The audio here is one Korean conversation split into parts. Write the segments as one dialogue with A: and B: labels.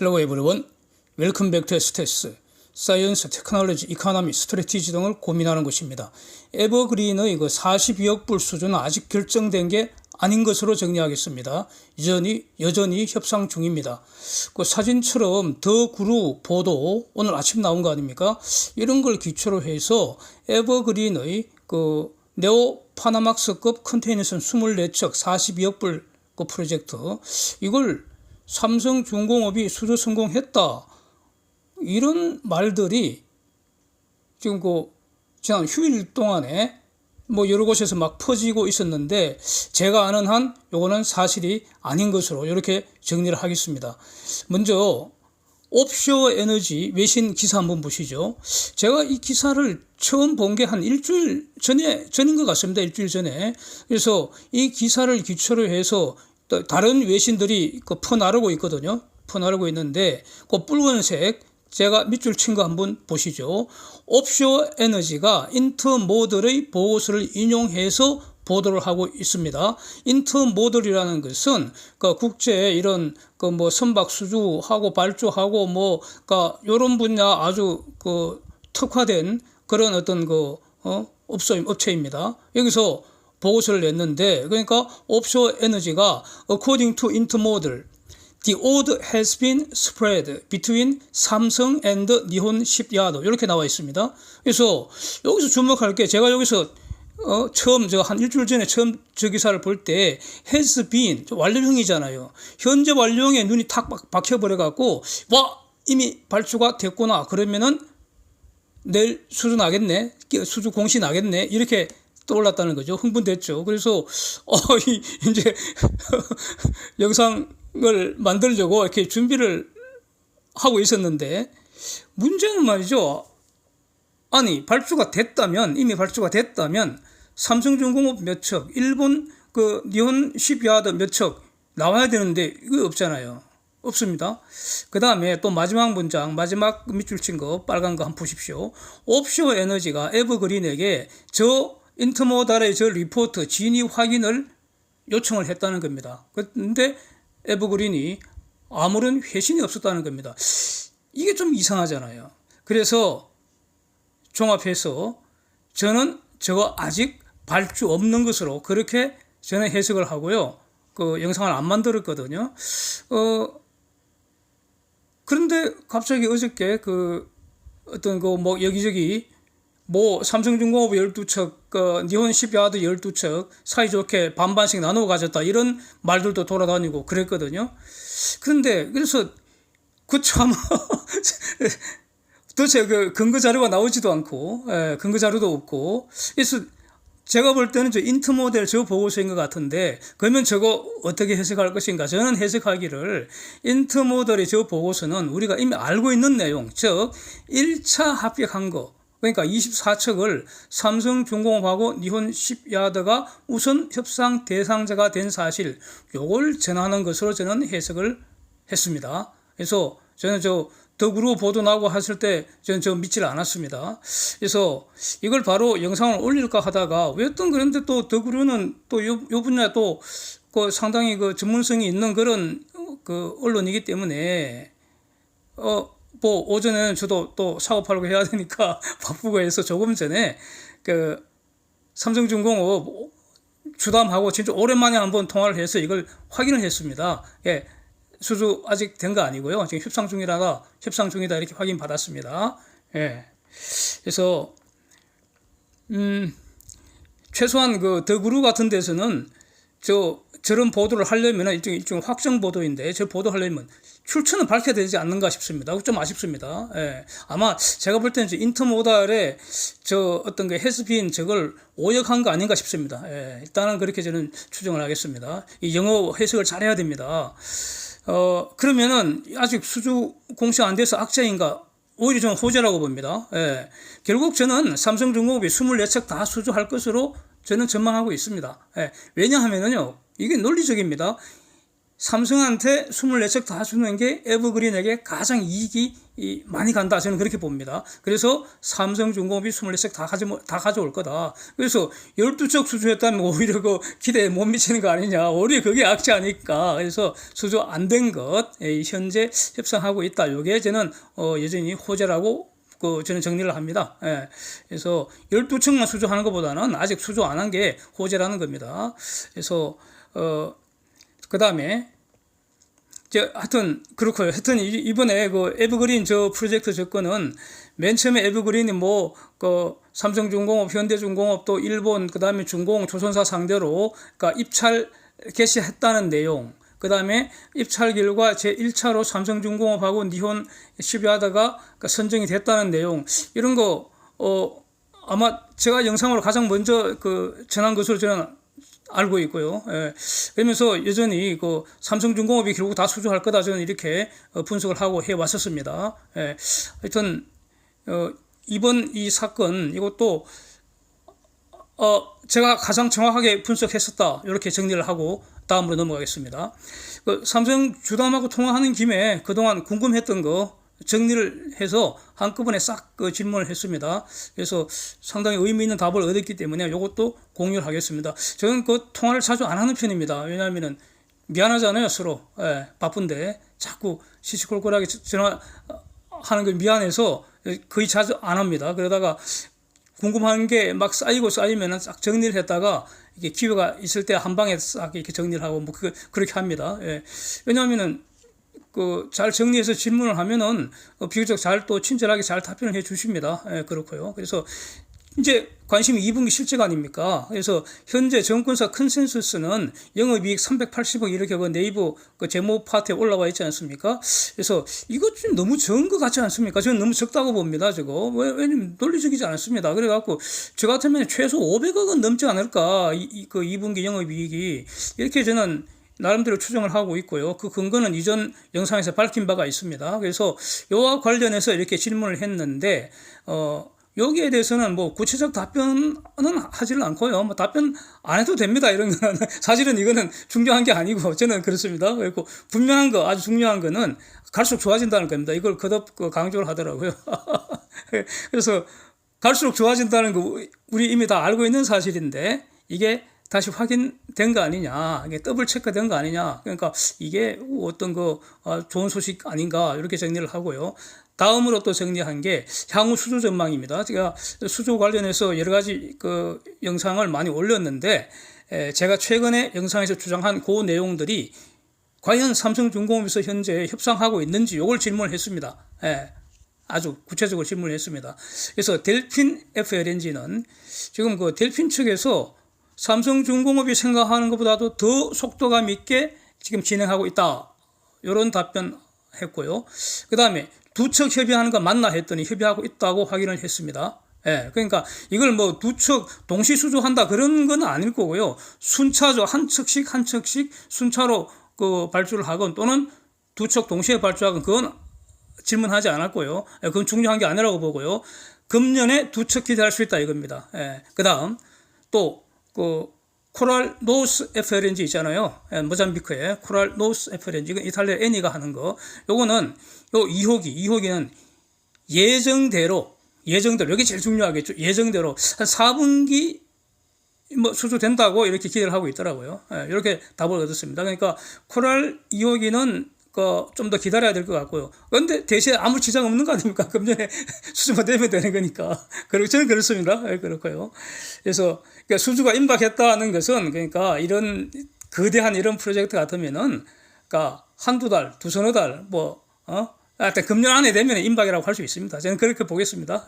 A: Hello everyone. Welcome back to STS. 사이언스, 테크놀로지, 이코노미, 스트래티지 등을 고민하는 것입니다. 에버그린의 그 42억 불 수준은 아직 결정된 게 아닌 것으로 정리하겠습니다. 여전히 협상 중입니다. 그 사진처럼 더 그룹 보도 오늘 아침 나온 거 아닙니까? 이런 걸 기초로 해서 에버그린의 그 네오 파나막스급 컨테이너선 24척 42억 불 그 프로젝트 이걸 삼성중공업이 수주 성공했다. 이런 말들이 지금 그 지난 휴일 동안에 뭐 여러 곳에서 막 퍼지고 있었는데 제가 아는 한 요거는 사실이 아닌 것으로 이렇게 정리를 하겠습니다. 먼저 옵쇼어 에너지 외신 기사 한번 보시죠. 제가 이 기사를 처음 본 게 한 일주일 전인 것 같습니다. 일주일 전에. 그래서 이 기사를 기초로 해서 또 다른 외신들이 그 퍼나르고 있거든요. 퍼나르고 있는데 그 붉은색 제가 밑줄 친 거 한번 보시죠. 옵쇼어 에너지가 인터모델의 보고서를 인용해서 보도를 하고 있습니다. 인터모델이라는 것은 그 국제 이런 그 뭐 선박 수주하고 발주하고 뭐 그러니까 이런 분야 아주 그 특화된 그런 어떤 그 업체입니다. 여기서 보고서를 냈는데 그러니까 옵쇼어 에너지가 according to intermodal the order has been spread between 삼성 and 니혼 shipyard 이렇게 나와 있습니다. 그래서 여기서 주목할 게 제가 여기서 처음 제가 한 일주일 전에 처음 저 기사를 볼 때 has been 완료형이잖아요. 현재 완료형에 눈이 탁 박혀버려 갖고 와 이미 발주가 됐구나 그러면은 내일 수주 나겠네 수주 공시 나겠네 이렇게 떠올랐다는 거죠. 흥분됐죠. 그래서 이제 영상을 만들려고 이렇게 준비를 하고 있었는데 문제는 말이죠. 아니 이미 발주가 됐다면 삼성중공업 몇 척, 일본 그 니혼 십 야드 몇 척 나와야 되는데 이거 없잖아요. 없습니다. 그 다음에 또 마지막 문장, 마지막 밑줄 친 거 빨간 거 한번 보십시오. 옵쇼어 에너지가 에버그린에게 저 인터모달의 저 리포트 진위 확인을 요청을 했다는 겁니다. 그런데 에버그린이 아무런 회신이 없었다는 겁니다. 이게 좀 이상하잖아요. 그래서 종합해서 저는 저거 아직 발주 없는 것으로 그렇게 저는 해석을 하고요. 그 영상을 안 만들었거든요. 그런데 갑자기 어저께 그 어떤 그 뭐 여기저기 뭐 삼성중공업 12척, 니혼 십 야드 12척 사이좋게 반반씩 나누어 가졌다 이런 말들도 돌아다니고 그랬거든요. 그런데 그래서 참 도대체 그 근거 자료가 나오지도 않고 근거 자료도 없고 그래서 제가 볼 때는 저 인터모델 저 보고서인 것 같은데 그러면 저거 어떻게 해석할 것인가 저는 해석하기를 인터모델의 저 보고서는 우리가 이미 알고 있는 내용 즉 1차 합격한 거 그러니까 24척을 삼성중공업하고 니혼 십 야드가 우선 협상 대상자가 된 사실 요걸 전하는 것으로 저는 해석을 했습니다. 그래서 저는 저 더그룹 보도 나오고 했을 때 저는 저 믿지를 않았습니다. 그래서 이걸 바로 영상을 올릴까 하다가 왜 또 그런데 또 더그룹은 또 요 분야 또 그 상당히 그 전문성이 있는 그런 그 언론이기 때문에 뭐 오전에는 저도 또 사업하려고 해야 되니까 바쁘고 해서 조금 전에 그 삼성중공업 주담하고 진짜 오랜만에 한번 통화를 해서 이걸 확인을 했습니다. 예. 수주 아직 된 거 아니고요. 지금 협상 중이다 이렇게 확인 받았습니다. 예. 그래서 최소한 그 더그룹 같은 데서는 저런 보도를 하려면 일종 확정 보도인데 저 보도하려면 출처는 밝혀야 되지 않는가 싶습니다. 좀 아쉽습니다. 예. 아마 제가 볼 때는 인터모달의 저 어떤 그 해스빈 저걸 오역한 거 아닌가 싶습니다. 예. 일단은 그렇게 저는 추정을 하겠습니다. 이 영어 해석을 잘해야 됩니다. 그러면은 아직 수주 공시 안 돼서 악재인가? 오히려 저는 호재라고 봅니다. 예. 결국 저는 삼성중공업이 24척 다 수주할 것으로 저는 전망하고 있습니다. 예. 왜냐하면은요, 이게 논리적입니다. 삼성한테 24척 다 주는 게 에버그린에게 가장 이익이 많이 간다. 저는 그렇게 봅니다. 그래서 삼성중공업이 24척 다 가져올 거다. 그래서 12척 수주했다면 오히려 그 기대에 못 미치는 거 아니냐. 오히려 그게 악재아니까. 그래서 수주 안 된 것, 현재 협상하고 있다. 이게 저는 여전히 호재라고 저는 정리를 합니다. 그래서 12척만 수주하는 것보다는 아직 수주 안 한 게 호재라는 겁니다. 그래서 그 다음에, 하여튼, 그렇고요. 하여튼, 이번에 그 에버그린 저 프로젝트 접근은 맨 처음에 에버그린이 삼성중공업, 현대중공업, 또 일본, 그 다음에 중공, 조선사 상대로, 그러니까 입찰 개시했다는 내용, 그 다음에 입찰 결과 제1차로 삼성중공업하고 니혼 시비하다가 선정이 됐다는 내용, 이런 거, 아마 제가 영상으로 가장 먼저 전한 것으로 저는 알고 있고요. 그러면서 여전히 삼성중공업이 결국 다 수주할 거다 저는 이렇게 분석을 하고 해 왔었습니다. 하여튼 이번 이 사건 이것도 제가 가장 정확하게 분석했었다 이렇게 정리를 하고 다음으로 넘어가겠습니다. 삼성 주담하고 통화하는 김에 그동안 궁금했던 거 정리를 해서 한꺼번에 싹 질문을 했습니다. 그래서 상당히 의미 있는 답을 얻었기 때문에 이것도 공유를 하겠습니다. 저는 통화를 자주 안 하는 편입니다. 왜냐하면은 미안하잖아요, 서로. 바쁜데 자꾸 시시콜콜하게 전화하는 게 미안해서 거의 자주 안 합니다. 그러다가 궁금한 게 막 쌓이면은 싹 정리를 했다가 이게 기회가 있을 때 한 방에 싹 이렇게 정리를 하고 그렇게 합니다. 왜냐하면은 잘 정리해서 질문을 하면은 비교적 잘 또 친절하게 잘 답변을 해 주십니다. 그렇고요. 그래서 이제 관심이 2분기 실적 아닙니까? 그래서 현재 정권사 컨센서스는 영업이익 380억 이렇게 네이버 제목 파트에 올라와 있지 않습니까? 그래서 이거 좀 너무 적은 것 같지 않습니까? 저는 너무 적다고 봅니다. 왜냐면 논리적이지 않습니다. 그래갖고 저 같으면 최소 500억은 넘지 않을까? 2분기 영업이익이 이렇게 저는 나름대로 추정을 하고 있고요. 그 근거는 이전 영상에서 밝힌 바가 있습니다. 그래서 이와 관련해서 이렇게 질문을 했는데 여기에 대해서는 구체적 답변은 하지를 않고요. 답변 안 해도 됩니다. 이런 거는 사실은 이거는 중요한 게 아니고 저는 그렇습니다. 그리고 분명한 거, 아주 중요한 거는 갈수록 좋아진다는 겁니다. 이걸 거듭 강조를 하더라고요. 그래서 갈수록 좋아진다는 거 우리 이미 다 알고 있는 사실인데 이게 다시 확인된 거 아니냐, 이게 더블 체크된 거 아니냐, 그러니까 이게 어떤 좋은 소식 아닌가 이렇게 정리를 하고요. 다음으로 또 정리한 게 향후 수주 전망입니다. 제가 수주 관련해서 여러 가지 영상을 많이 올렸는데 제가 최근에 영상에서 주장한 그 내용들이 과연 삼성중공업에서 현재 협상하고 있는지 이걸 질문을 했습니다. 아주 구체적으로 질문을 했습니다. 그래서 델핀 FLNG는 지금 델핀 측에서 삼성중공업이 생각하는 것보다도 더 속도감 있게 지금 진행하고 있다. 이런 답변 했고요. 그 다음에 두 척 협의하는 거 맞나 했더니 협의하고 있다고 확인을 했습니다. 그러니까 이걸 두 척 동시 수주한다 그런 건 아닐 거고요. 순차죠. 한 척씩 순차로 발주를 하건 또는 두 척 동시에 발주하건 그건 질문하지 않았고요. 그건 중요한 게 아니라고 보고요. 금년에 두 척 기대할 수 있다 이겁니다. 그 다음 또 코랄 노스 FLNG 있잖아요. 모잠비크에 코랄 노스 FLNG, 이건 이탈리아 애니가 하는 거. 요거는 요 2호기는 예정대로 이게 제일 중요하겠죠. 예정대로 한 4분기 수주된다고 이렇게 기대를 하고 있더라고요. 이렇게 답을 얻었습니다. 그러니까 코랄 2호기는 좀 더 기다려야 될 것 같고요. 그런데 대신에 아무 지장 없는 거 아닙니까? 금년에 수주만 되면 되는 거니까. 그리고 저는 그렇습니다. 그렇고요. 그래서 수주가 임박했다는 것은 그러니까 이런 거대한 이런 프로젝트 같으면은 그러니까 한두 달, 두서너 달 하여튼 금년 안에 되면 임박이라고 할 수 있습니다. 저는 그렇게 보겠습니다.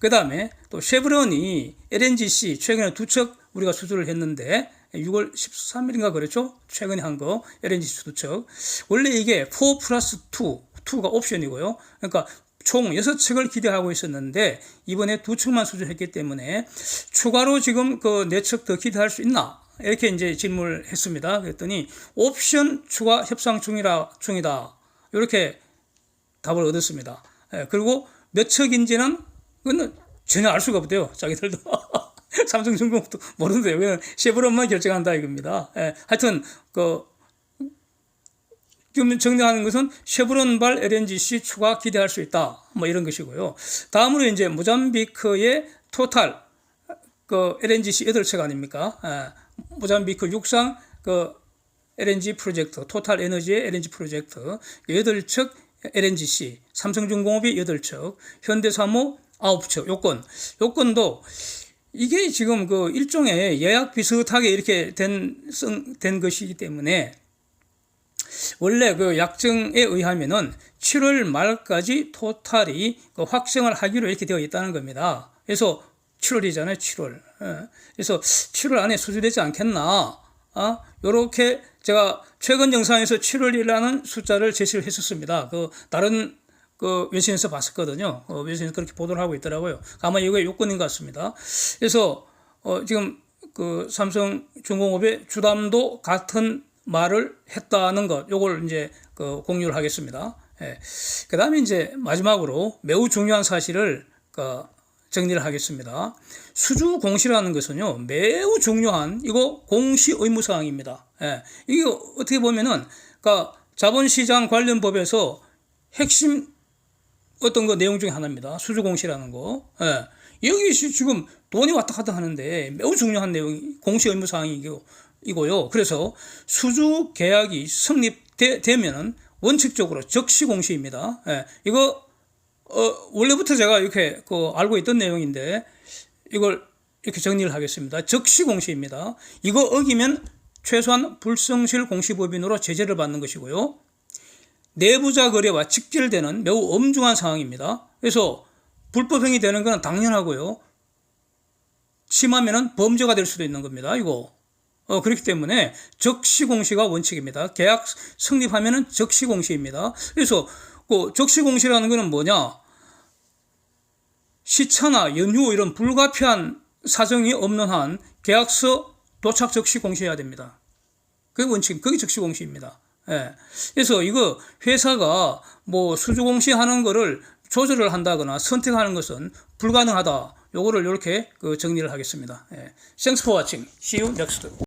A: 그 다음에 또 쉐브론이 LNGC 최근에 두 척 우리가 수주를 했는데 6월 13일인가 그렇죠? 최근에 한 거 LNGC 두 척. 원래 이게 4+2가 옵션이고요. 그러니까 총 6척을 기대하고 있었는데 이번에 두 척만 수주했기 때문에 추가로 지금 4척 더 기대할 수 있나? 이렇게 이제 질문을 했습니다. 그랬더니 옵션 추가 협상 중이다. 이렇게 답을 얻었습니다. 그리고 몇 척인지는 그건 전혀 알 수가 없대요. 자기들도. 삼성중공업도 모르는데 여기는 쉐브론만 결정한다 이겁니다. 하여튼 지금 정리하는 것은 쉐브론발 LNGC 추가 기대할 수 있다. 뭐 이런 것이고요. 다음으로 이제 모잠비크의 토탈 그 LNGC 8척 아닙니까? 모잠비크 육상 그 LNG 프로젝트, 토탈 에너지의 LNG 프로젝트 8척 LNGC, 삼성중공업이 8척, 현대사모 9척 요건도 이게 지금 그 일종의 예약 비슷하게 이렇게 된 것이기 때문에 원래 그 약정에 의하면은 7월 말까지 토탈이 그 확정을 하기로 이렇게 되어 있다는 겁니다. 그래서 7월이잖아요, 7월. 그래서 7월 안에 수주되지 않겠나? 요렇게 제가 최근 영상에서 7월이라는 숫자를 제시를 했었습니다. 그 다른 그 외신에서 봤었거든요. 외신에서 그렇게 보도를 하고 있더라고요. 아마 이게 요건인 것 같습니다. 그래서 지금 그 삼성중공업의 주담도 같은 말을 했다는 것, 요걸 이제 그 공유를 하겠습니다. 예. 그 다음에 이제 마지막으로 매우 중요한 사실을 정리를 하겠습니다. 수주 공시라는 것은요, 매우 중요한 이거 공시 의무 사항입니다. 예. 이게 어떻게 보면은 자본시장 관련법에서 핵심 어떤 그 내용 중에 하나입니다. 수주 공시라는 거. 예. 여기 지금 돈이 왔다 갔다 하는데 매우 중요한 내용이 공시 의무 사항이고요. 그래서 수주 계약이 성립되면은 원칙적으로 적시 공시입니다. 예. 이거 원래부터 제가 이렇게 알고 있던 내용인데 이걸 이렇게 정리를 하겠습니다. 적시 공시입니다. 이거 어기면 최소한 불성실 공시법인으로 제재를 받는 것이고요. 내부자 거래와 직결되는 매우 엄중한 상황입니다. 그래서 불법행위 되는 건 당연하고요. 심하면은 범죄가 될 수도 있는 겁니다. 이거. 그렇기 때문에 적시 공시가 원칙입니다. 계약 성립하면은 적시 공시입니다. 그래서 그 적시 공시라는 것은 뭐냐? 시차나 연휴 이런 불가피한 사정이 없는 한 계약서 도착 적시 공시해야 됩니다. 그게 원칙, 그게 적시 공시입니다. 예. 그래서 이거 회사가 뭐 수주 공시하는 거를 조절을 한다거나 선택하는 것은 불가능하다. 요거를 이렇게 정리를 하겠습니다. 예. Thanks for watching. See you next.